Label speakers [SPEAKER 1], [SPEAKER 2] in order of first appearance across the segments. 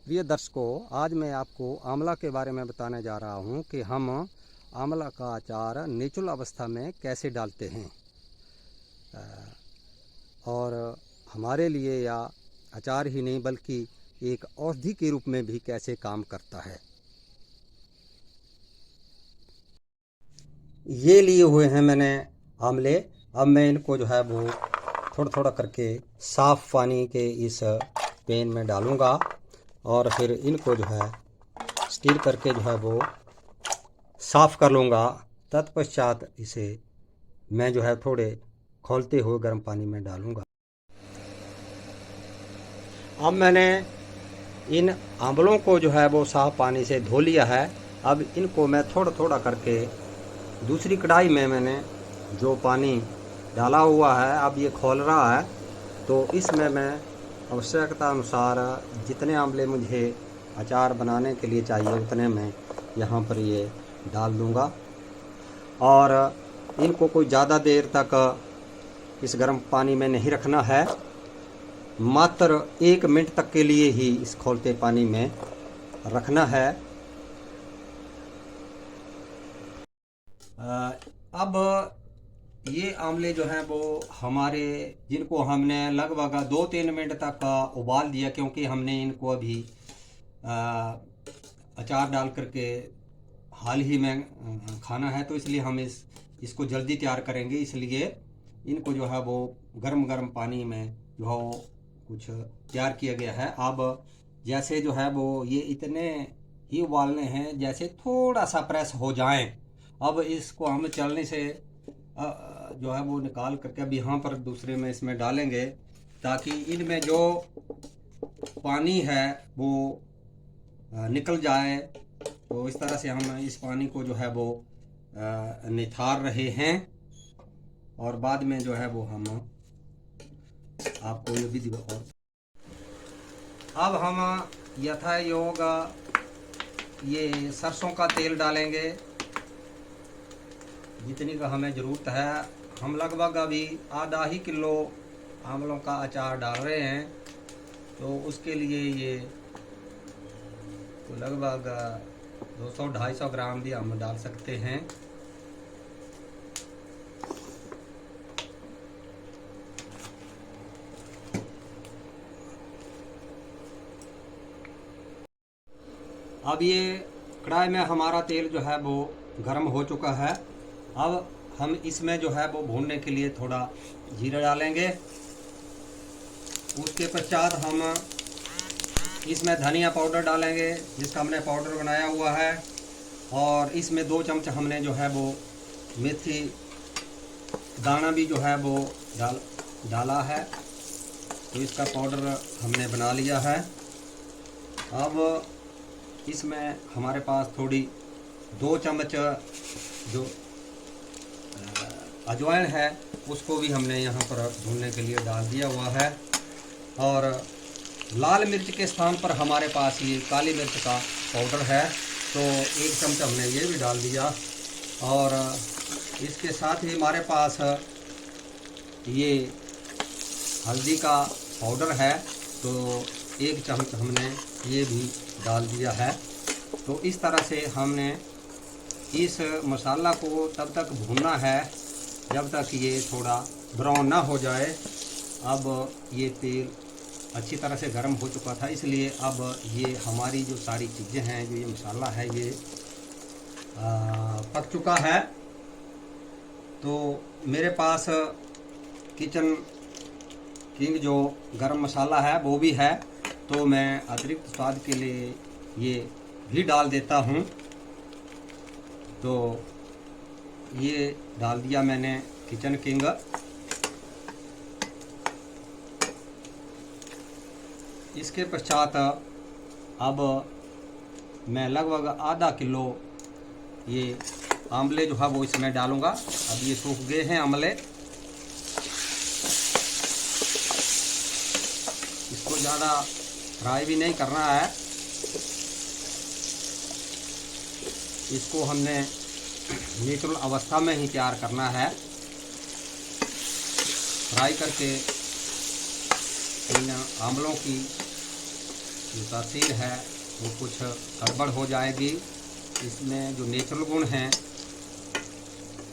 [SPEAKER 1] प्रिय दर्शकों, आज मैं आपको आंवला के बारे में बताने जा रहा हूं कि हम आंवला का अचार नेचुरल अवस्था में कैसे डालते हैं और हमारे लिए या अचार ही नहीं बल्कि एक औषधि के रूप में भी कैसे काम करता है। ये लिए हुए हैं मैंने आंवले। अब मैं इनको जो है वो थोड़ा थोड़ा करके साफ़ पानी के इस पेन में डालूँगा और फिर इनको जो है स्टीर करके जो है वो साफ़ कर लूँगा। तत्पश्चात इसे मैं जो है थोड़े खौलते हुए गर्म पानी में डालूँगा। अब मैंने इन आंवलों को जो है वो साफ़ पानी से धो लिया है। अब इनको मैं थोड़ा थोड़ा करके दूसरी कढ़ाई में मैंने जो पानी डाला हुआ है, अब ये खौल रहा है, तो इसमें मैं आवश्यकता अनुसार जितने आंवले मुझे अचार बनाने के लिए चाहिए उतने मैं यहाँ पर ये डाल दूँगा और इनको कोई ज़्यादा देर तक इस गर्म पानी में नहीं रखना है। मात्र 1 मिनट तक के लिए ही इस खौलते पानी में रखना है। अब ये आंवले जो हैं वो हमारे, जिनको हमने लगभग 2-3 मिनट तक उबाल दिया, क्योंकि हमने इनको अभी अचार डाल करके हाल ही में खाना है, तो इसलिए हम इसको जल्दी तैयार करेंगे। इसलिए इनको जो है वो गर्म गर्म पानी में जो है वो कुछ तैयार किया गया है। अब जैसे जो है वो ये इतने ही उबालने हैं जैसे थोड़ा सा प्रेस हो जाएं। अब इसको हम चलने से जो है वो निकाल करके अब यहाँ पर दूसरे में इसमें डालेंगे, ताकि इनमें जो पानी है वो निकल जाए। तो इस तरह से हम इस पानी को जो है वो निथार रहे हैं और बाद में जो है वो हम आपको ये भी और अब हम यथा योग ये सरसों का तेल डालेंगे जितनी का हमें ज़रूरत है। हम लगभग अभी आधा ही किलो आंवलों का अचार डाल रहे हैं, तो उसके लिए ये तो लगभग 200-250 ग्राम भी हम डाल सकते हैं। अब ये कढ़ाई में हमारा तेल जो है वो गर्म हो चुका है। अब हम इसमें जो है वो भूनने के लिए थोड़ा जीरा डालेंगे। उसके पश्चात हम इसमें धनिया पाउडर डालेंगे जिसका हमने पाउडर बनाया हुआ है, और इसमें 2 चम्मच हमने जो है वो मेथी दाना भी जो है वो डाला है, तो इसका पाउडर हमने बना लिया है। अब इसमें हमारे पास थोड़ी 2 चम्मच जो अजवाइन है उसको भी हमने यहाँ पर भूनने के लिए डाल दिया हुआ है। और लाल मिर्च के स्थान पर हमारे पास ये काली मिर्च का पाउडर है, तो 1 चम्मच हमने ये भी डाल दिया। और इसके साथ ही हमारे पास ये हल्दी का पाउडर है, तो 1 चम्मच हमने ये भी डाल दिया है। तो इस तरह से हमने इस मसाला को तब तक भूनना है जब तक ये थोड़ा ब्राउन ना हो जाए। अब ये तेल अच्छी तरह से गर्म हो चुका था, इसलिए अब ये हमारी जो सारी चीज़ें हैं, जो ये मसाला है, ये पक चुका है। तो मेरे पास किचन किंग जो गरम मसाला है वो भी है, तो मैं अतिरिक्त स्वाद के लिए ये भी डाल देता हूँ। तो ये डाल दिया मैंने किचन किंग। इसके पश्चात अब मैं लगभग आधा किलो ये आंवले जो है वो इसमें डालूंगा। अब ये सूख गए हैं आंवले, इसको ज़्यादा फ्राई भी नहीं करना है। इसको हमने नेचुरल अवस्था में ही तैयार करना है। फ्राई करके इन आंवलों की जो तासीर है वो कुछ गड़बड़ हो जाएगी। इसमें जो नेचुरल गुण हैं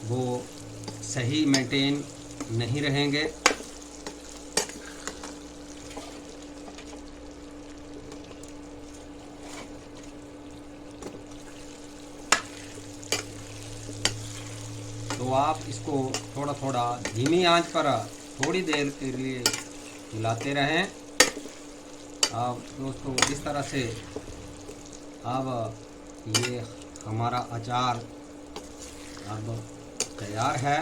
[SPEAKER 1] वो सही मेंटेन नहीं रहेंगे। तो आप इसको थोड़ा थोड़ा धीमी आंच पर थोड़ी देर के लिए हिलाते रहें। अब दोस्तों इस तरह से अब ये हमारा अचार अब तैयार है।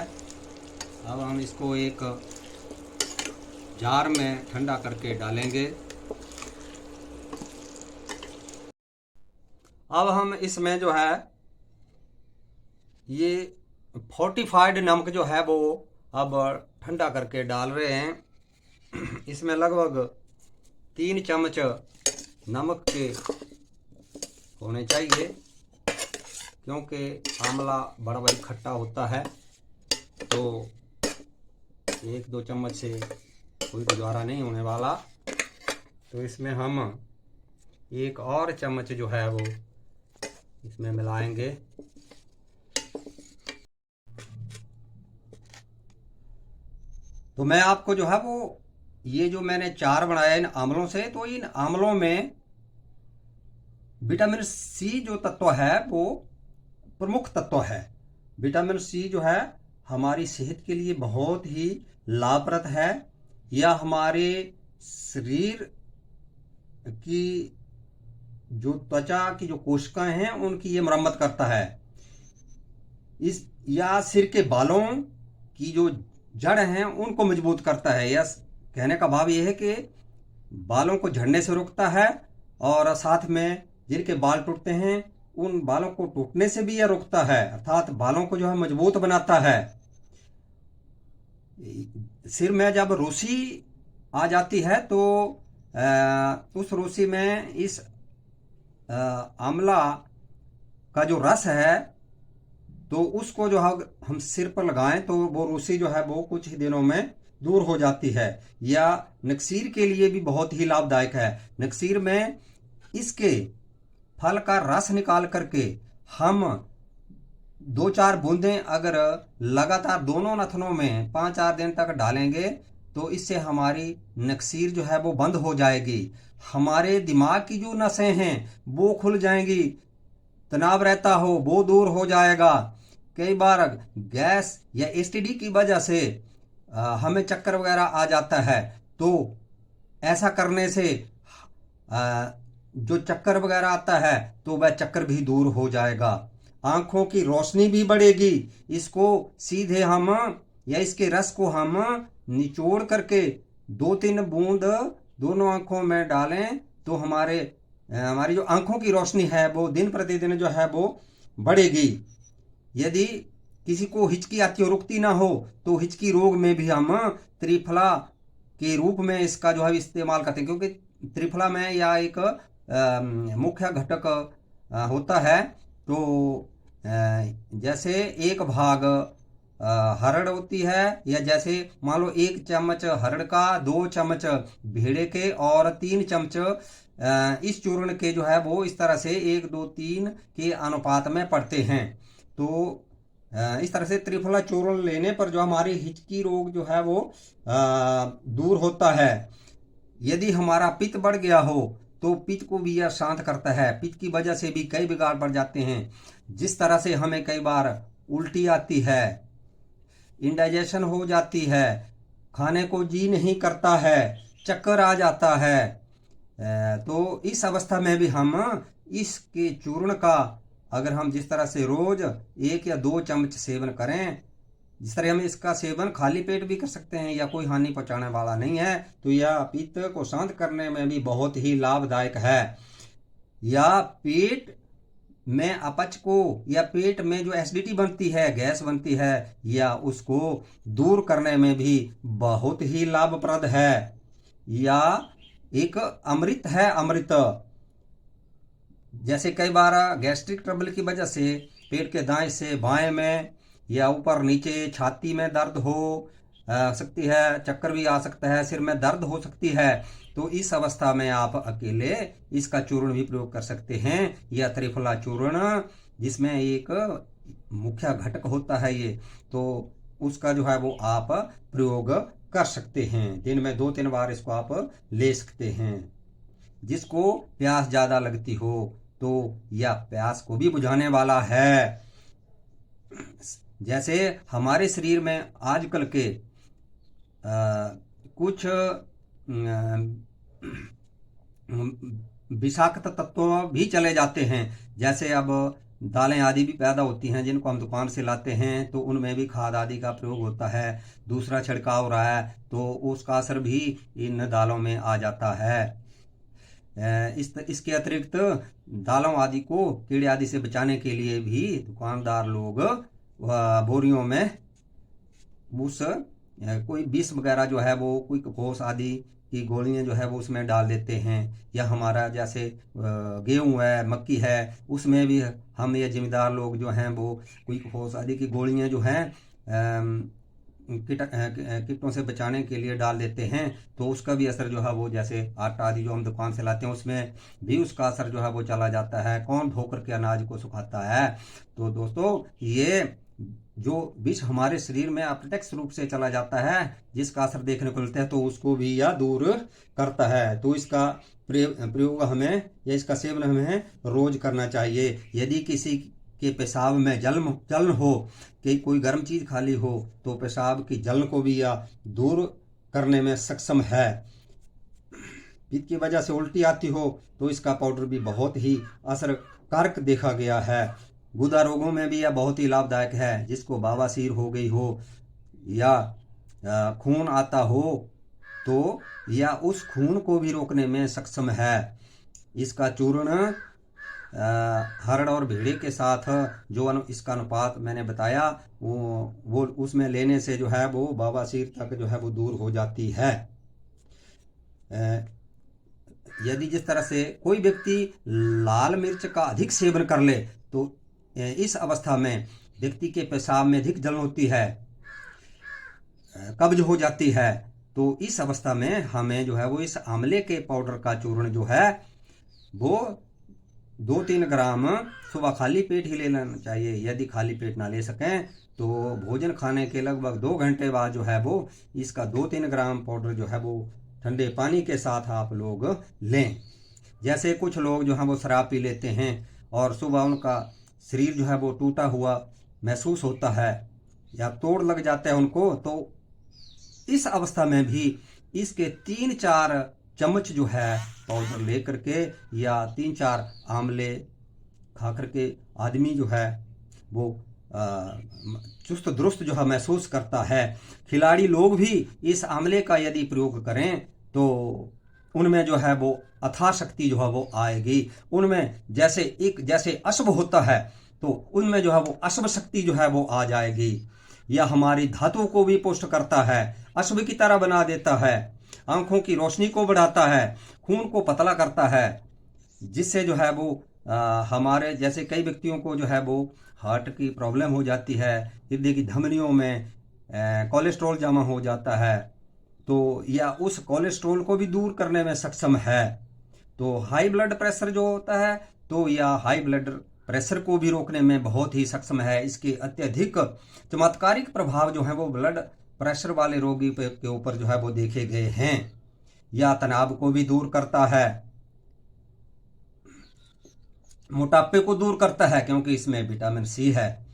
[SPEAKER 1] अब हम इसको एक जार में ठंडा करके डालेंगे। अब हम इसमें जो है ये फोर्टिफाइड नमक जो है वो अब ठंडा करके डाल रहे हैं। इसमें लगभग 3 चम्मच नमक के होने चाहिए, क्योंकि आंवला बड़ा भारी खट्टा होता है, तो 1-2 चम्मच से कोई गुजारा नहीं होने वाला। तो इसमें हम 1 और चम्मच जो है वो इसमें मिलाएंगे। तो मैं आपको जो है वो ये जो मैंने चार बनाया इन आंवलों से, तो इन आंवलों में विटामिन सी जो तत्व है वो प्रमुख तत्व है। विटामिन सी जो है हमारी सेहत के लिए बहुत ही लाभप्रद है। यह हमारे शरीर की जो त्वचा की जो कोशिकाएं हैं उनकी ये मरम्मत करता है। इस या सिर के बालों की जो जड़ हैं उनको मजबूत करता है। यह कहने का भाव यह है कि बालों को झड़ने से रोकता है, और साथ में जिनके बाल टूटते हैं उन बालों को टूटने से भी यह रोकता है, अर्थात बालों को जो है मजबूत बनाता है। सिर में जब रूसी आ जाती है तो उस रूसी में इस आंवला का जो रस है तो उसको जो है हम सिर पर लगाएं तो वो रूसी जो है वो कुछ ही दिनों में दूर हो जाती है। या नक्सीर के लिए भी बहुत ही लाभदायक है। नक्सीर में इसके फल का रस निकाल करके हम 2-4 बूंदें अगर लगातार दोनों नथनों में 5-4 दिन तक डालेंगे तो इससे हमारी नक्सीर जो है वो बंद हो जाएगी। हमारे दिमाग की जो नसें हैं वो खुल जाएंगी, तनाव रहता हो वो दूर हो जाएगा। कई बार गैस या एसटीडी की वजह से हमें चक्कर वगैरह आ जाता है, तो ऐसा करने से जो चक्कर वगैरह आता है तो वह चक्कर भी दूर हो जाएगा। आंखों की रोशनी भी बढ़ेगी। इसको सीधे हम या इसके रस को हम निचोड़ करके 2-3 बूंद दोनों आंखों में डालें तो हमारी जो आंखों की रोशनी है वो दिन प्रतिदिन जो है वो बढ़ेगी। यदि किसी को हिचकी आती हो, रुकती ना हो, तो हिचकी रोग में भी हम त्रिफला के रूप में इसका जो है इस्तेमाल करते हैं, क्योंकि त्रिफला में यह एक मुख्य घटक होता है। तो जैसे एक भाग हरड़ होती है, या जैसे मान लो 1 चम्मच हरड़ का 2 चम्मच भेड़े के और 3 चम्मच इस चूर्ण के जो है वो इस तरह से 1-2-3 के अनुपात में पड़ते हैं। तो इस तरह से त्रिफला चूर्ण लेने पर जो हमारी हिचकी रोग जो है वो दूर होता है। यदि हमारा पित्त बढ़ गया हो तो पित्त को भी यह शांत करता है। पित्त की वजह से भी कई बिगाड़ पड़ जाते हैं। जिस तरह से हमें कई बार उल्टी आती है, इंडाइजेशन हो जाती है, खाने को जी नहीं करता है, चक्कर आ जाता है, तो इस अवस्था में भी हम इसके चूर्ण का अगर हम जिस तरह से रोज 1 या 2 चम्मच सेवन करें, जिस तरह हम इसका सेवन खाली पेट भी कर सकते हैं या कोई हानि पहुंचाने वाला नहीं है, तो यह पित्त को शांत करने में भी बहुत ही लाभदायक है। या पेट में अपच को या पेट में जो एसिडिटी बनती है, गैस बनती है, या उसको दूर करने में भी बहुत ही लाभप्रद है। या एक अमृत है, अमृत। जैसे कई बार गैस्ट्रिक ट्रबल की वजह से पेट के दाएं से बाएं में या ऊपर नीचे छाती में दर्द हो, सकती है, चक्कर भी आ सकता है, सिर में दर्द हो सकती है, तो इस अवस्था में आप अकेले इसका चूर्ण भी प्रयोग कर सकते हैं। यह त्रिफला चूर्ण, जिसमें एक मुख्य घटक होता है ये, तो उसका जो है वो आप प्रयोग कर सकते हैं। दिन में 2-3 बार इसको आप ले सकते हैं। जिसको प्यास ज्यादा लगती हो तो यह प्यास को भी बुझाने वाला है। जैसे हमारे शरीर में आजकल के कुछ विषाक्त तत्व भी चले जाते हैं। जैसे अब दालें आदि भी पैदा होती हैं जिनको हम दुकान से लाते हैं, तो उनमें भी खाद आदि का प्रयोग होता है। दूसरा छिड़काव हो रहा है तो उसका असर भी इन दालों में आ जाता है। इसके अतिरिक्त दालों आदि को कीड़े आदि से बचाने के लिए भी दुकानदार लोग बोरियों में उस कोई विष वगैरह जो है वो, कोई कपोस आदि की गोलियां जो है वो उसमें डाल देते हैं। या हमारा जैसे गेहूं है, मक्की है, उसमें भी हम ये जिम्मेदार लोग जो हैं वो कोई कपोस आदि की गोलियां जो हैं कीटों से बचाने के लिए डाल देते हैं। तो उसका भी असर जो है वो, जैसे आटा आदि जो हम दुकान से लाते हैं उसमें भी उसका असर जो है वो चला जाता है। कौन धोकर के अनाज को सुखाता है? तो दोस्तों, ये जो विष हमारे शरीर में अप्रत्यक्ष रूप से चला जाता है, जिसका असर देखने को मिलता है, तो उसको भी यह दूर करता है। तो इसका प्रयोग हमें या इसका सेवन हमें रोज करना चाहिए। यदि किसी के पेशाब में जलन हो, कि कोई गर्म चीज खा ली हो, तो पेशाब की जलन को भी यह दूर करने में सक्षम है। पित्त की वजह से उल्टी आती हो तो इसका पाउडर भी बहुत ही असरकारक देखा गया है। गुदा रोगों में भी यह बहुत ही लाभदायक है। जिसको बवासीर हो गई हो या खून आता हो, तो या उस खून को भी रोकने में सक्षम है। इसका चूर्ण हरड़ और भेड़े के साथ जो इसका अनुपात मैंने बताया, वो उसमें लेने से जो है वो बवासीर तक जो है वो दूर हो जाती है। यदि जिस तरह से कोई व्यक्ति लाल मिर्च का अधिक सेवन कर ले, तो इस अवस्था में व्यक्ति के पेशाब में अधिक जलन होती है, कब्ज हो जाती है। तो इस अवस्था में हमें जो है वो इस आंवले के पाउडर का चूर्ण जो है वो 2-3 ग्राम सुबह खाली पेट ही लेना चाहिए। यदि खाली पेट ना ले सकें तो भोजन खाने के लगभग 2 घंटे बाद जो है वो इसका 2-3 ग्राम पाउडर जो है वो ठंडे पानी के साथ आप लोग लें। जैसे कुछ लोग जो है वो शराब पी लेते हैं और सुबह उनका शरीर जो है वो टूटा हुआ महसूस होता है या तोड़ लग जाता है उनको, तो इस अवस्था में भी इसके 3-4 चम्मच जो है पाउडर ले करके या 3-4 आंवले खा करके आदमी जो है वो चुस्त दुरुस्त जो है महसूस करता है। खिलाड़ी लोग भी इस आंवले का यदि प्रयोग करें तो उनमें जो है वो अथाह शक्ति जो है वो आएगी। उनमें जैसे अशुभ होता है तो उनमें जो है वो अशुभ शक्ति जो है वो आ जाएगी। यह हमारी धातु को भी पुष्ट करता है, अशुभ की तरह बना देता है, आंखों की रोशनी को बढ़ाता है, खून को पतला करता है, जिससे जो है वो हमारे जैसे कई व्यक्तियों को जो है वो हार्ट की प्रॉब्लम हो जाती है, हृदय की धमनियों में कोलेस्ट्रॉल जमा हो जाता है, तो या उस कोलेस्ट्रॉल को भी दूर करने में सक्षम है। तो हाई ब्लड प्रेशर जो होता है, तो यह हाई ब्लड प्रेशर को भी रोकने में बहुत ही सक्षम है। इसके अत्यधिक चमत्कारिक प्रभाव जो है वो ब्लड प्रेशर वाले रोगी के ऊपर जो है वो देखे गए हैं। यह तनाव को भी दूर करता है, मोटापे को दूर करता है, क्योंकि इसमें विटामिन सी है।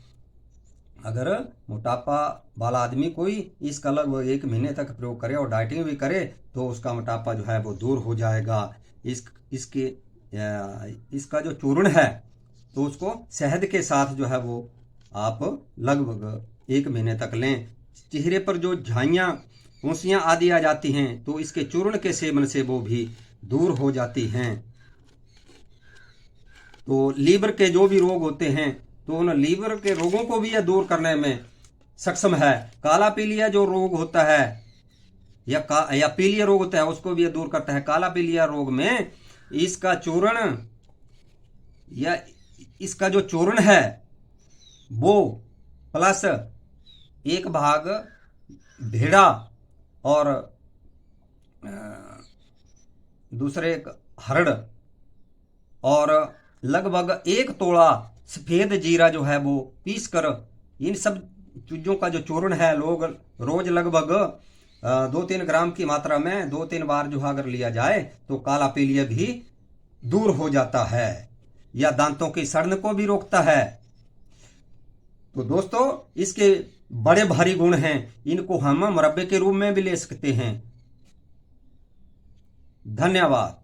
[SPEAKER 1] अगर मोटापा वाला आदमी कोई इसका लगभग 1 महीने तक प्रयोग करे और डाइटिंग भी करे तो उसका मोटापा जो है वो दूर हो जाएगा। इसका जो चूर्ण है तो उसको शहद के साथ जो है वो आप लगभग 1 महीने तक लें। चेहरे पर जो झाइयाँ, फुंसियाँ आदि आ जाती हैं तो इसके चूर्ण के सेवन से वो भी दूर हो जाती हैं। तो लीवर के जो भी रोग होते हैं तो उन लीवर के रोगों को भी यह दूर करने में सक्षम है। काला पीलिया जो रोग होता है या पीलिया रोग होता है उसको भी यह दूर करता है। काला पीलिया रोग में इसका चूर्ण या इसका जो चूर्ण है वो प्लस 1 भाग भेड़ा और दूसरे एक हरड़ और लगभग 1 तोड़ा सफ़ेद जीरा जो है वो पीस कर, इन सब चीज़ों का जो चूर्ण है लोग रोज लगभग 2-3 ग्राम की मात्रा में 2-3 बार जो है अगर लिया जाए तो काला पीलिया भी दूर हो जाता है या दांतों की सड़न को भी रोकता है। तो दोस्तों इसके बड़े भारी गुण हैं, इनको हम मुरब्बे के रूप में भी ले सकते हैं। धन्यवाद।